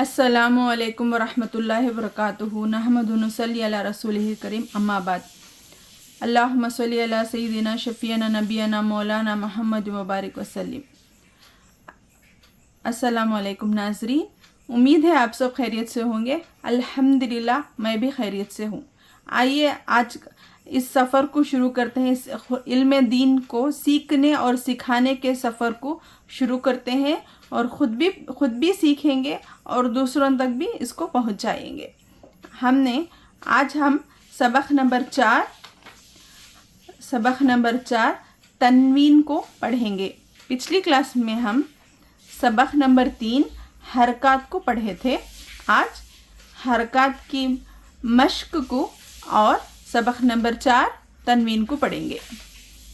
अस्सलामु अलैकुम वरहमतुल्लाहि वबरकातुहू नहमदु नसल्ली अला रसूलिहिल करीम अम्मा बाद अल्लाहुम्मा सल्ली अला सय्यिदिना शफीना नबियना मौलाना मुहम्मद व बारिक वसल्लिम। अस्सलामु अलैकुम नाज़रीन, उम्मीद है आप सब खैरियत से होंगे। अल्हम्दुलिल्लाह मैं भी खैरियत से हूँ। आइए आज इस सफ़र को शुरू करते हैं। इस इल्म दीन को सीखने और सिखाने के सफ़र को शुरू करते हैं और ख़ुद भी सीखेंगे और दूसरों तक भी इसको पहुंचाएंगे। आज हम सबक नंबर 4 तनवीन को पढ़ेंगे। पिछली क्लास में हम सबक नंबर 3 हरकत को पढ़े थे। आज हरकत की मश्क को और सबक नंबर 4 तनवीन को पढ़ेंगे।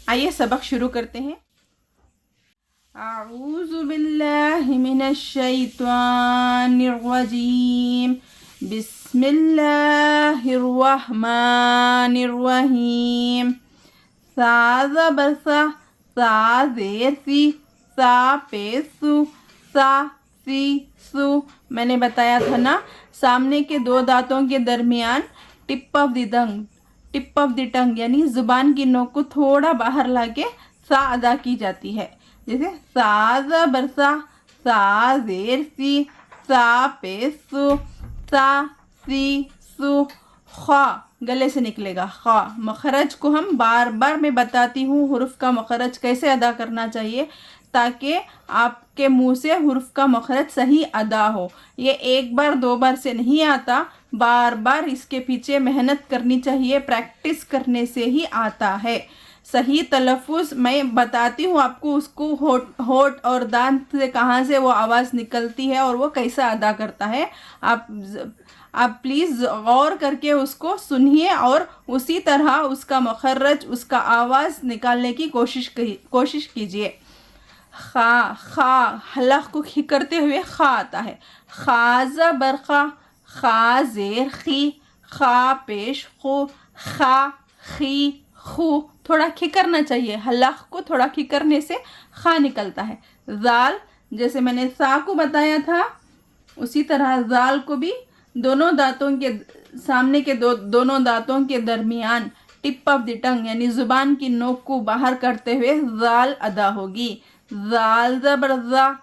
आइए सबक शुरू करते हैं। अऊज़ु बिल्लाहि मिनश शैतानिर रजीम, बिस्मिल्लाहिर रहमानिर रहीम। सा ज़बर सा, सा ज़ेर सी, सा पेश सु, सा सी सु। मैंने बताया था ना, सामने के दो दांतों के दरमियान टिप ऑफ द टंग यानी ज़ुबान की नोक को थोड़ा बाहर लाके सा अदा की जाती है। जैसे सा ज़बर सा, सा ज़ेर सी, सा पेश सु, सा सी सु। खा गले से निकलेगा खा। मखरज को हम बार बार मैं बताती हूँ हुर्फ का मखरज कैसे अदा करना चाहिए ताकि आपके मुंह से हुर्फ का मखरज सही अदा हो। ये एक बार दो बार से नहीं आता, बार बार इसके पीछे मेहनत करनी चाहिए। प्रैक्टिस करने से ही आता है। सही तलफ़ुज़ मैं बताती हूँ आपको, उसको होठ और दांत से कहाँ से वो आवाज़ निकलती है और वो कैसा अदा करता है। आप प्लीज़ गौर करके उसको सुनिए और उसी तरह उसका मखरज, उसका आवाज़ निकालने की कोशिश कीजिए। खा हलक को खी करते हुए खा आता है। खा ज़बर खा, खा ज़ेर खी, खा पेश खु, खा खी खु। थोड़ा खी करना चाहिए, हलक को थोड़ा खी करने से खा निकलता है। ज़ाल जैसे मैंने सा को बताया था उसी तरह ज़ाल को भी दोनों दांतों के सामने के दोनों दांतों के दरमियान टिप ऑफ द टंग यानी ज़ुबान की नोक को बाहर करते हुए ज़ाल अदा होगी। ज़ाल ज़बर ज़ा,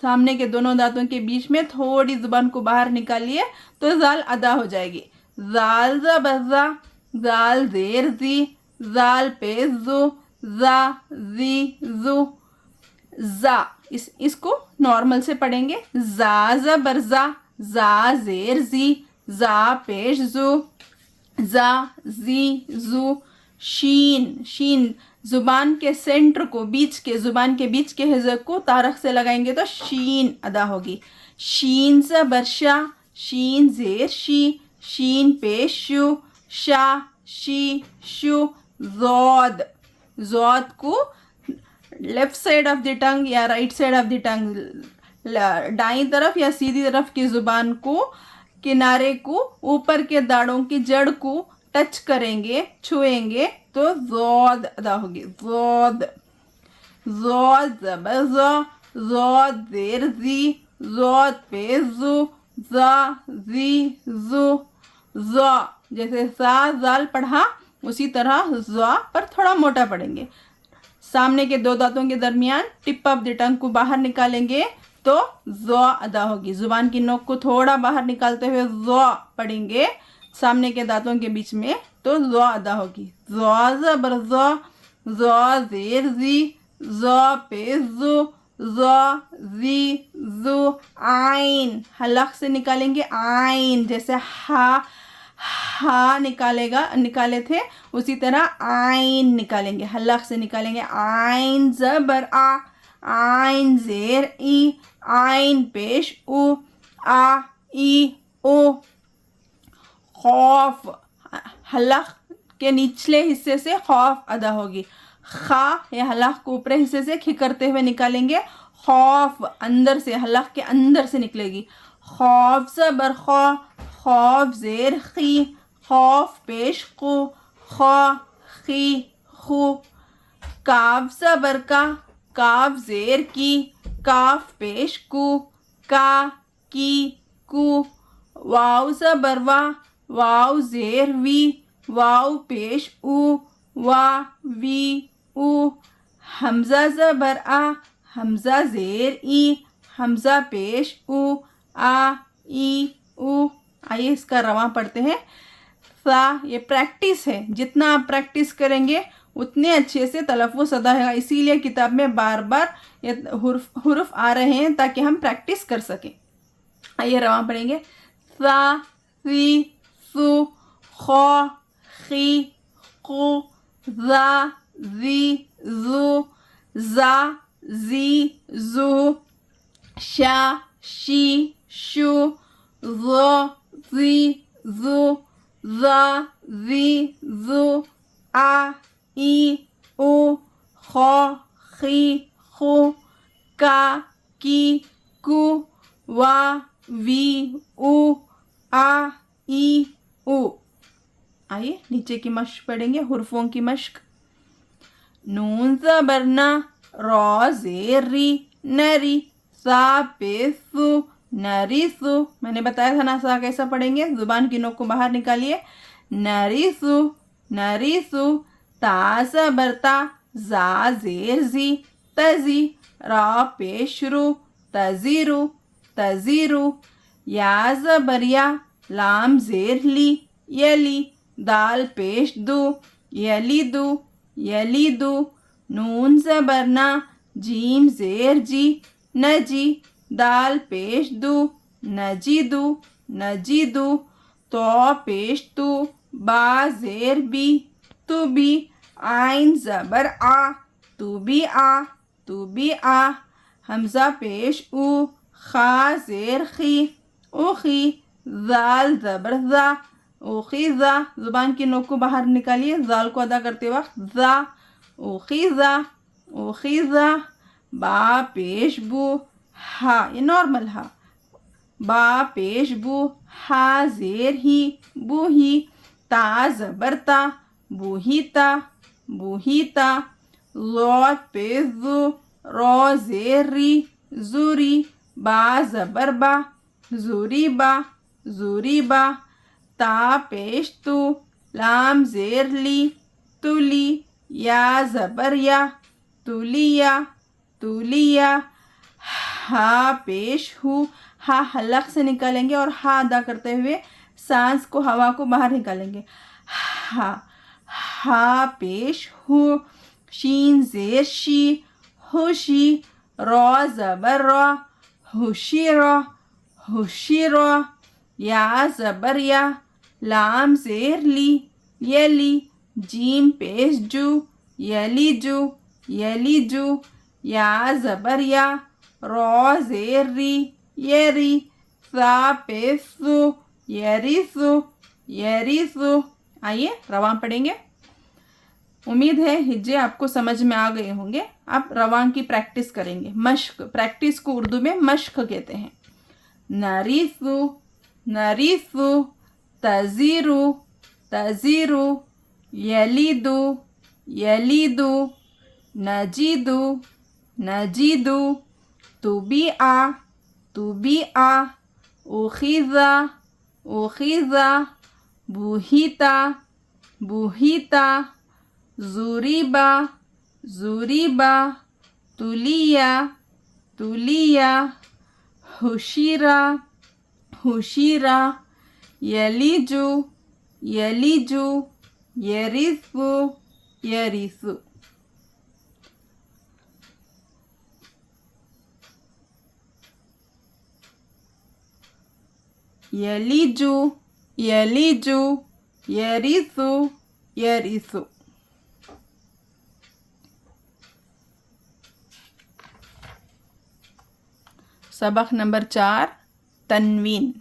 सामने के दोनों दांतों के बीच में थोड़ी ज़ुबान को बाहर निकालिए तो ज़ाल अदा हो जाएगी। ज़ाल ज़बर ज़ा, ज़ाल ज़ेर ज़ी, ज़ाल पेश ज़ु, ज़ा ज़ी ज़ु। ज़ा इसको नॉर्मल से पढ़ेंगे। ज़ा ज़बर ज़ा, ज़ा ज़ेर ज़ी, ज़ा पेश ज़ु, ज़ा ज़ी ज़ु। शीन ज़ुबान के सेंटर को ज़ुबान के बीच के हिस्से को तारख से लगाएंगे तो शीन अदा होगी। शीन ज़बर शा, शीन ज़ेर शी, शीन पेश शु, शा शी शु। ज़ौद को left side of the tongue या right side of the tongue, दाईं तरफ या सीधी तरफ की ज़ुबान को किनारे को ऊपर के दाढ़ों की जड़ को टच करेंगे, छुएंगे तो ज़ौद अदा होगी। ज़ौद ज़बर ज़ा, ज़ौद ज़ेर ज़ी, ज़ौद पेश ज़ु, ज़ा ज़ी ज़ु। ज़ा जैसे सा ज़ाल पढ़ा उसी तरह ज़ा पर थोड़ा मोटा पढ़ेंगे। सामने के दो दांतों के दरमियान टिप ऑफ द टंग को बाहर निकालेंगे तो ज़ा अदा होगी। ज़ुबान की नोक को थोड़ा बाहर निकालते हुए ज़ा पढ़ेंगे सामने के दांतों के बीच में तो ज़ा अदा होगी। ज़ा ज़बर ज़ा, ज़ा ज़ेर ज़ी, ज़ा पेश ज़ु, ज़ा ज़ी ज़ु। आइन हलक से निकालेंगे। आइन जैसे हा निकाले थे उसी तरह आइन निकालेंगे, हलक से निकालेंगे। आइन ज़बर आ, आइन ज़ेर ई, आइन पेश उ, आ ई ओ। खौफ हलक के निचले हिस्से से खौफ अदा होगी। खा या हलक को ऊपरी हिस्से से खी करते हुए निकालेंगे। खौफ अंदर से, हलक के अंदर से निकलेगी। खौफ ज़बर खौ, खौफ ज़ेर खी, खौफ पेश खु, खौ खी खु। काफ ज़बर का, काफ ज़ेर की, काफ पेश कु, का की کو. واو زبر وا, واو زیر وی, واو پیش او, وا وی او. حمزہ زبر آ, حمزہ زیر ای, حمزہ پیش او, آ ای او. آئیے اس کا رواں پڑھتے ہیں. سا, یہ پریکٹس ہے, جتنا آپ پریکٹس کریں گے اتنے اچھے سے تلفظ ادا ہوگا. اسی لیے کتاب میں بار بار یہ حروف آ رہے ہیں تاکہ ہم پریکٹس کر سکیں. آئیے رواں پڑھیں گے. سا, سی, سو, خو, خی, قو, زا, زی, زو, زا, زی, زو, شا, شی, شو, زو, زی, زو, زا, زی, زو, آ, ای, او, خو, خی, خو, کا, کی, کو, وا, وی, او, آ, ای, او. آئیے نیچے کی مشق پڑھیں گے, حروفوں کی مشق. نون زبر نا, را زیر ری, نری, سا پیش سو, نریسو. میں نے بتایا تھا نا سا کیسا پڑھیں گے, زبان کی نوک کو باہر نکالیے. نریسو, نریسو. تا زبر تا, زا زیر زی, تزی, را پیش رو, تزیرو, تزیرو. یا زبر یا, لام زیر لی, یلی, دال پیش دو, یلیدو, یلیدو. نون زبر نا, جیم زیر جی, نجی, دال پیش دو, نجیدو, نجیدو. تو پیش تو, با زیر بی, تو بی. آئین زبر آ, تو بی آ, تو بی آ. حمزہ پیش او, خا زیر خی, اوخی. زال زبر زا, اوخی زا. زبان کی نوک کو باہر نکالیے زال کو ادا کرتے وقت. زا, اوخی زا, اوخی زا. با پیش بو, ہا, یہ نارمل ہا. با پیش بو, ہا زیر ہی, بو ہی. تا زبر تا, بو ہی تا, بو ہی تا. زو پیش زو, رو زیر ری, زوری. با زبر با, زوری با, زوری با. تا پیش تو, لام زیر لی, تولی. یا زبر یا, تولیا, تولیا. ہا پیش ہو, ہا حلق سے نکالیں گے اور ہا ادا کرتے ہوئے سانس کو, ہوا کو باہر نکالیں گے. ہا, ہا پیش ہو. شین زیر شی, ہوشی. رو زبر رو, ہوشی رو, ہوشی رو. یا زبر یا, لام زیر لی, یلی. جیم پیش جو, یلی جو, یلی جو. یا زبر یا, رو زیر ری, یری. سا پیش سو, یریسو, یریسو. آئیے رواں پڑھیں گے. امید ہے ہجے آپ کو سمجھ میں آ گئے ہوں گے. آپ رواں کی پریکٹس کریں گے. مشق, پریکٹس کو اردو میں مشق کہتے ہیں. نریسو, نریسو. تزیرو, تزیرو. یلیدو, یلیدو. نجیدو, نجیدو. تو بی آ, تو بی آ. اوخیزا, اوخیزا. بوہیتا, بوہیتا. زوریبا, زوریبا. تولیا, تولیا. ہوشیرا, ہوشیرا. یلیجو, یلیجو. یریسو, یریسو. یلیجو, یلیجو. یریسو, یریسو. سبق نمبر 4 تنوین.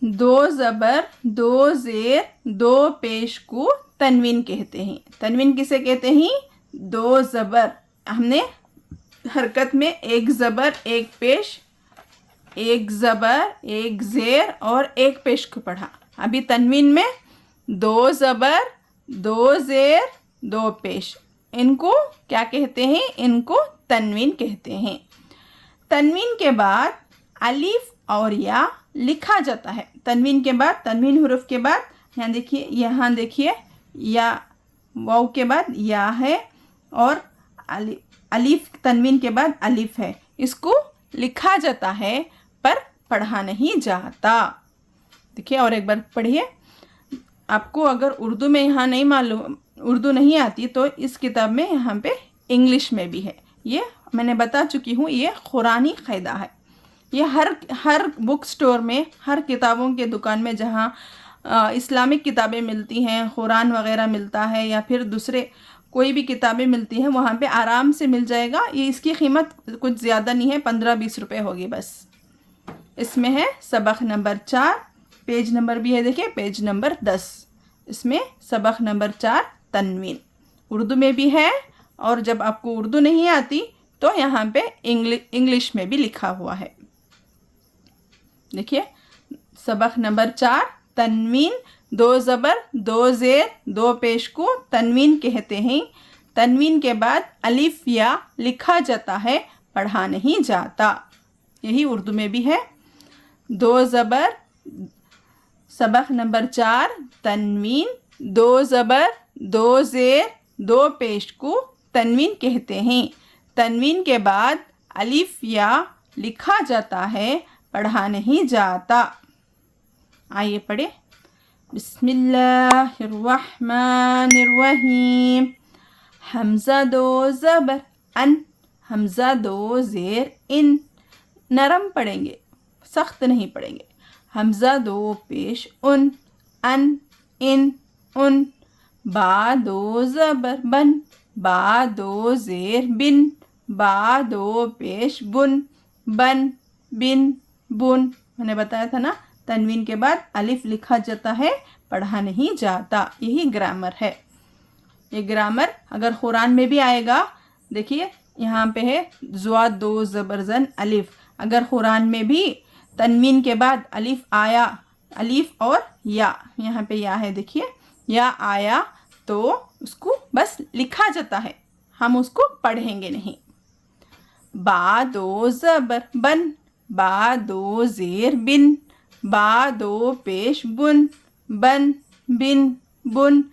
دو زبر, دو زیر, دو پیش کو تنوین کہتے ہیں. تنوین کسے کہتے ہیں؟ دو زبر. ہم نے حرکت میں ایک زبر, ایک پیش, ایک زبر, ایک زیر اور ایک پیش کو پڑھا. ابھی تنوین میں دو زبر, دو زیر, دو پیش. ان کو کیا کہتے ہیں؟ ان کو تنوین کہتے ہیں. تنوین کے بعد अलिफ और या लिखा जाता है। तनवीन के बाद, तनवीन हरूफ के बाद यहाँ देखिए या वाव के बाद या है और अलिफ तनवीन के बाद अलिफ है। इसको लिखा जाता है पर पढ़ा नहीं जाता। देखिए और एक बार पढ़िए। आपको अगर उर्दू में यहाँ नहीं मालूम, उर्दू नहीं आती तो इस किताब में यहाँ पे इंग्लिश में भी है। ये मैंने बता चुकी हूँ, ये कुरानी क़ायदा है। ये हर बुक स्टोर में, हर किताबों के दुकान में जहाँ इस्लामिक किताबें मिलती हैं, कुरान वगैरह मिलता है या फिर दूसरे कोई भी किताबें मिलती हैं, वहाँ पे आराम से मिल जाएगा। ये इसकी कीमत कुछ ज़्यादा नहीं है, 15-20 रुपए होगी बस। इसमें है सबक नंबर 4, पेज नंबर भी है, देखिए पेज नंबर 10। इसमें सबक नंबर 4 तनवीन उर्दू में भी है और जब आपको उर्दू नहीं आती तो यहाँ पे इंग्लिश में भी लिखा हुआ है। देखिए सबक नंबर 4 तनवीन, 2 ज़बर 2 ज़ेर 2 पेश को तनवीन कहते हैं। तनवीन के बाद अलिफ या लिखा जाता है, पढ़ा नहीं जाता। यही उर्दू में भी है। 2 ज़बर, सबक नंबर 4 तनवीन, 2 ज़बर 2 ज़ेर 2 पेश को तनवीन कहते हैं। तनवीन के बाद अलिफ या लिखा जाता है, पढ़ा नहीं जाता। आइए पढ़े। बिस्मिल्लाहिर्रहमानिर्रहीम। हमज़ा 2 ज़बर अन, हमज़ा 2 ज़ेर इन। नरम पढ़ेंगे, सख्त नहीं पढ़ेंगे। हमज़ा 2 पेश उन, अन इन उन। बा 2 ज़बर बन, बा 2 ज़ेर बिन, बा 2 पेश बुन, बन बिन बुन। मैंने बताया था ना, तनवीन के बाद अलिफ लिखा जाता है, पढ़ा नहीं जाता। यही ग्रामर है। ये ग्रामर अगर कुरान में भी आएगा, देखिए यहाँ पे है ज़्वा 2 ज़बर ज़न अलिफ। अगर कुरान में भी तनवीन के बाद अलिफ आया, अलिफ और या, यहाँ पे या है देखिए, या आया तो उसको बस लिखा जाता है, हम उसको पढ़ेंगे नहीं। बा 2 ज़बर बन, बा 2 ज़ेर बिन, बा 2 पेश बुन, बन बिन बुन।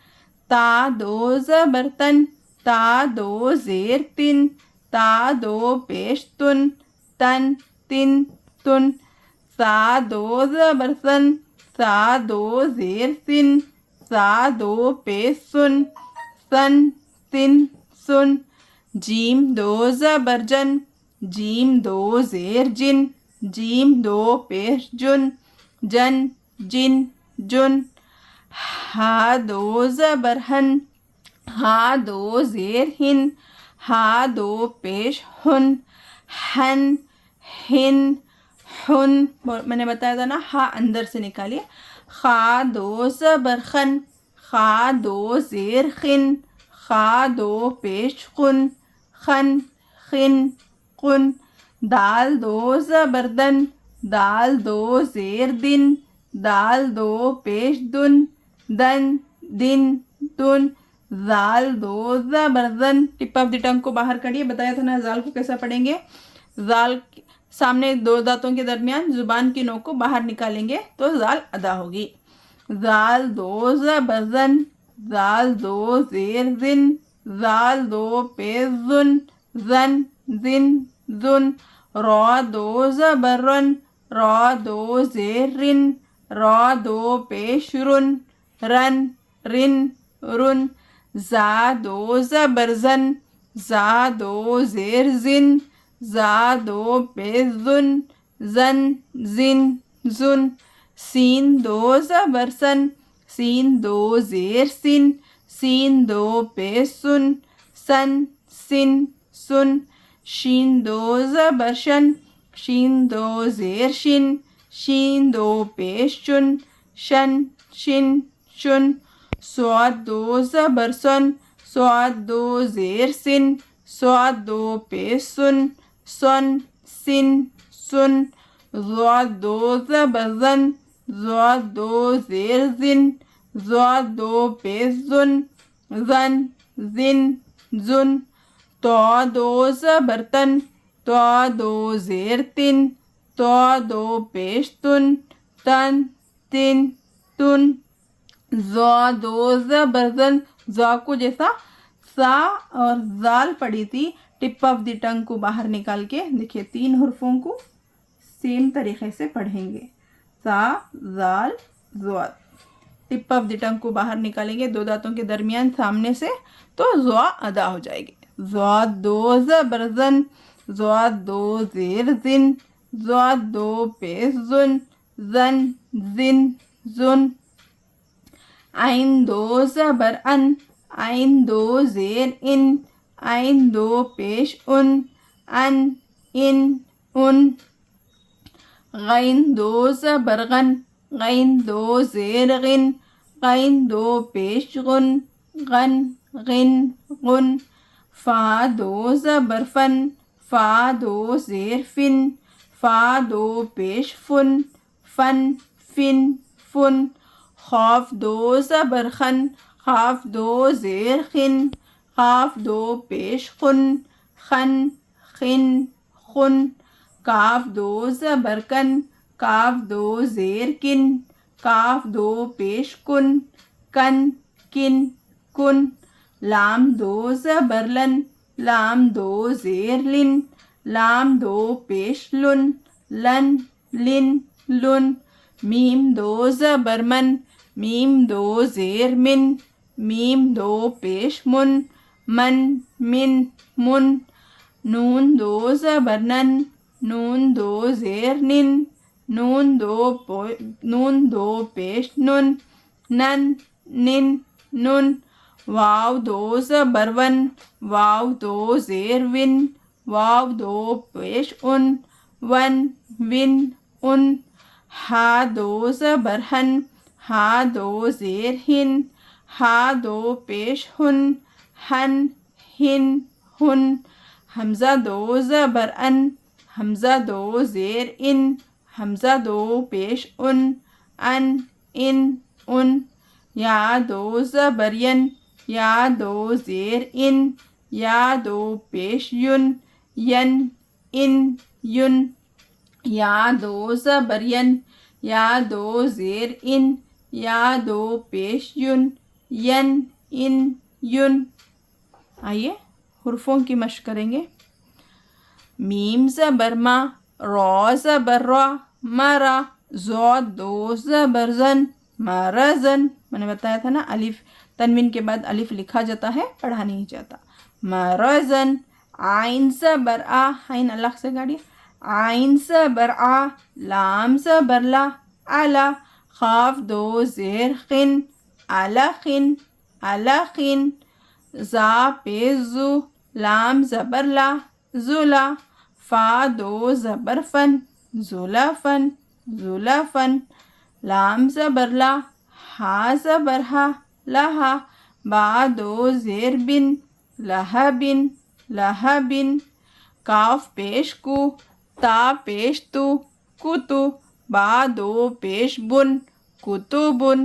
ता 2 ज़बर तन, ता 2 ज़ेर तिन, ता 2 पेश तुन, तन तिन तुन। सा 2 ज़बर सन, सा 2 ज़ेर सिन, सा 2 पेश सुन, सन सिन सुन। जीम 2 ज़बर जन, जीम 2 ज़ेर जिन, जीम 2 पेश जुन, जन जिन जुन। हा 2 ज़बर हन, हा 2 ज़ेर हिन, हा 2 पेश हुन, हन हिन हुन। मैंने बताया था ना, हा अंदर से निकालिए। खा 2 ज़बर खन, खा 2 ज़ेर खिन, खा 2 पेश खुन, खन खिन कुन। दाल 2 ज़बर दन, दाल 2 ज़ेर दिन, दाल 2 पेश दुन, दन दिन दुन। जाल 2 ज़बर ज़न। टिप ऑफ द टंग को बाहर काढ़िए। बताया था ना जाल को कैसा पढ़ेंगे। जाल सामने 2 दांतों के दरमियान जुबान की नोक को बाहर निकालेंगे तो जाल अदा होगी। जाल 2 ज़बर ज़न, जाल 2 ज़ेर ज़िन, जाल 2 पेश June, Zann ज़िन June. Raw 2 ज़बर run, raw 2 ज़ेर रिन, रॉ 2 पेश रुन, रन रिन रुन। जा 2 ज़बर ज़न, जा 2 ज़ेर ज़िन, जा 2 पेश ज़ुन, ज़न ज़िन ज़ुन। सीन 2 ज़बर सन, सीन 2 ज़ेर सिन, सीन 2 पेश सुन, सन सिन सुन। शीन 2 ज़बर शन, शीन 2 ज़ेर शिन, शीन 2 पेश चुन, शन शिन चुन। स्वाद 2 ज़बर सन, स्वाद 2 ज़ेर सिन, स्वाद 2 पेश सुन, सन सिन सुन। ज़्वाद 2 ज़बर ज़न, ज़्वाद 2 ज़ेर ज़िन, ज़्वाद 2 पेश ज़ुन, ज़न ज़िन ज़ुन। तौ 2 ज़बर तन, तौ 2 ज़ेर तिन, تو دو پیش تن تن تن تن زو دو زبر زن زو کو جیسا سا اور زال پڑی تھی ٹپ آف دی ٹنگ کو باہر نکال کے دیکھیے 3 حرفوں کو سیم طریقے سے پڑھیں گے سا زال زواد ٹپ آف دی ٹنگ کو باہر نکالیں گے 2 دانتوں کے درمیان سامنے سے تو زوا ادا ہو جائے گی زواد 2 زبر زن زواد 2 زیر زن زواد 2 پیش زن زن زن زن عین 2 زبر ان عین 2 زیر ان عین 2 پیش ان ان غین 2 زبر غن غین 2 زیر غن غین 2 پیش غن غن غن فا 2 زبر فن فا 2 زیر فن فا 2 پیش فن فن خاف 2 زبر خن خاف 2 زیر خن خاف 2 پیش خن کاف 2 زبر کن کاف 2 زیر کن کاف 2 پیش کن لام 2 زبر لن لام 2 زیر لن لام 2 پیش لن میم 2 زبر من میم 2 زیر من میم 2 پیش من نون 2 زبر نن نون 2 زیر نن نون 2 پیش نن واو 2 زبر ون واو 2 زیر ون واو 2 پیش ون ہا 2 زبر ہن ہا 2 زیر ہن ہا 2 پیش ہن حمزہ 2 زبر ان حمزہ 2 زیر ان حمزہ 2 پیش ان یا 2 زبر ین یا 2 زیر ان یا 2 پیش ین یا 2 زبر ین یا 2 زیر ان یا 2 پیش ین آئیے حرفوں کی مشق کریں گے میم زبر ما را زبر را مرا زو 2 زبر زن مرزن میں نے بتایا تھا نا الف تنوین کے بعد الف لکھا جاتا ہے پڑھا نہیں جاتا مرزن عین زبر آ عین الگ سے گاڑی عین زبر آ لام زبر لا علا خاف 2 زیر خن علخن زا پیش زو لام زبر لا زلا فا 2 زبر فن زلفن لام زبر لا ہا زبر ہا لہا با 2 زیر بن لہبن کاف پیش کو تا پیش تو کتو با 2 پیش بن کتبن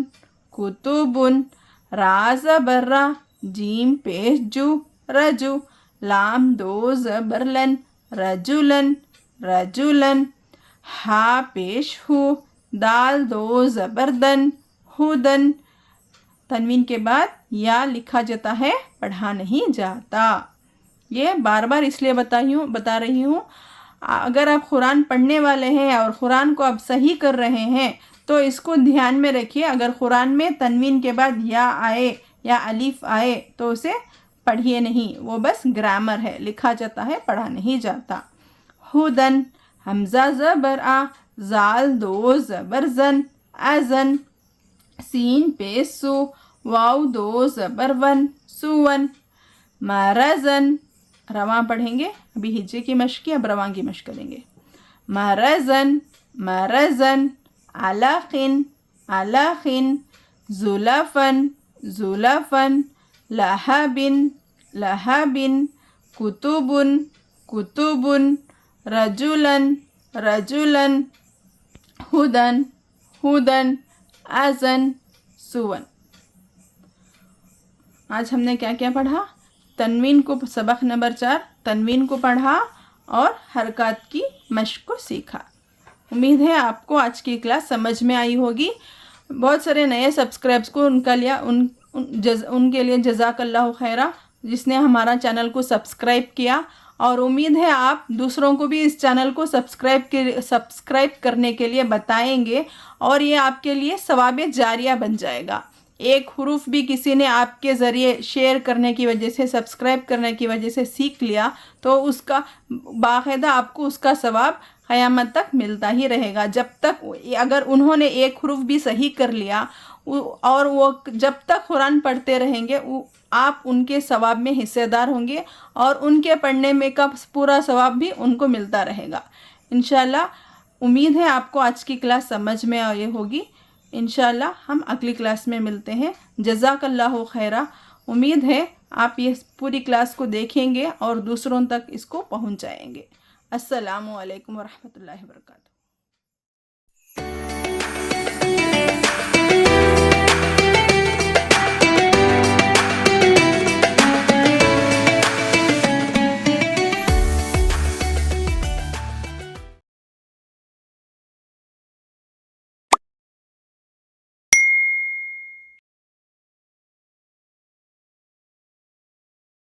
را زبر را جیم پیش جو رجو لام 2 زبر لن رجلن ہا پیش ہو دال 2 زبر دن ہدن تنوین کے بعد یا لکھا جاتا ہے پڑھا نہیں جاتا یہ بار بار اس لیے بتا رہی ہوں اگر آپ قرآن پڑھنے والے ہیں اور قرآن کو آپ صحیح کر رہے ہیں تو اس کو دھیان میں رکھیے اگر قرآن میں تنوین کے بعد یا آئے یا الف آئے تو اسے پڑھیے نہیں وہ بس گرامر ہے لکھا جاتا ہے پڑھا نہیں جاتا ہدن حمزہ زبر آ زال 2 زبر زن ازن سین پیش سو واو 2 زبر ون سون مرزن رواں پڑھیں گے ابھی ہجے کی مشق کی اب رواں کی مشق کریں گے مرزن علخن زلفن لہبن کتبن رجلن ہدن ازن سون آج ہم نے کیا کیا پڑھا تنوین کو سبق نمبر 4 تنوین کو پڑھا اور حرکات کی مشق کو سیکھا امید ہے آپ کو آج کی کلاس سمجھ میں آئی ہوگی. بہت سارے نئے سبسکرائبس کو ان کے لیے جزاک اللہ خیرہ جس نے ہمارا چینل کو سبسکرائب کیا. اور امید ہے آپ دوسروں کو بھی اس چینل کو سبسکرائب کرنے کے لیے بتائیں گے اور یہ آپ کے لیے ثواب جاریہ بن جائے گا. ایک حروف بھی کسی نے آپ کے ذریعے شیئر کرنے کی وجہ سے سبسکرائب کرنے کی وجہ سے سیکھ لیا تو اس کا باقاعدہ آپ کو اس کا ثواب قیامت تک ملتا ہی رہے گا. جب تک اگر انہوں نے ایک حروف بھی صحیح کر لیا اور وہ جب تک قرآن پڑھتے رہیں گے آپ ان کے ثواب میں حصے دار ہوں گے اور ان کے پڑھنے میں کا پورا ثواب بھی ان کو ملتا رہے گا. انشاءاللہ امید ہے آپ کو آج کی کلاس سمجھ میں آئی ہوگی. انشاءاللہ ہم اگلی کلاس میں ملتے ہیں. جزاک اللہ خیرہ. امید ہے آپ یہ پوری کلاس کو دیکھیں گے اور دوسروں تک اس کو پہنچائیں گے. السلام علیکم ورحمۃ اللہ وبرکاتہ.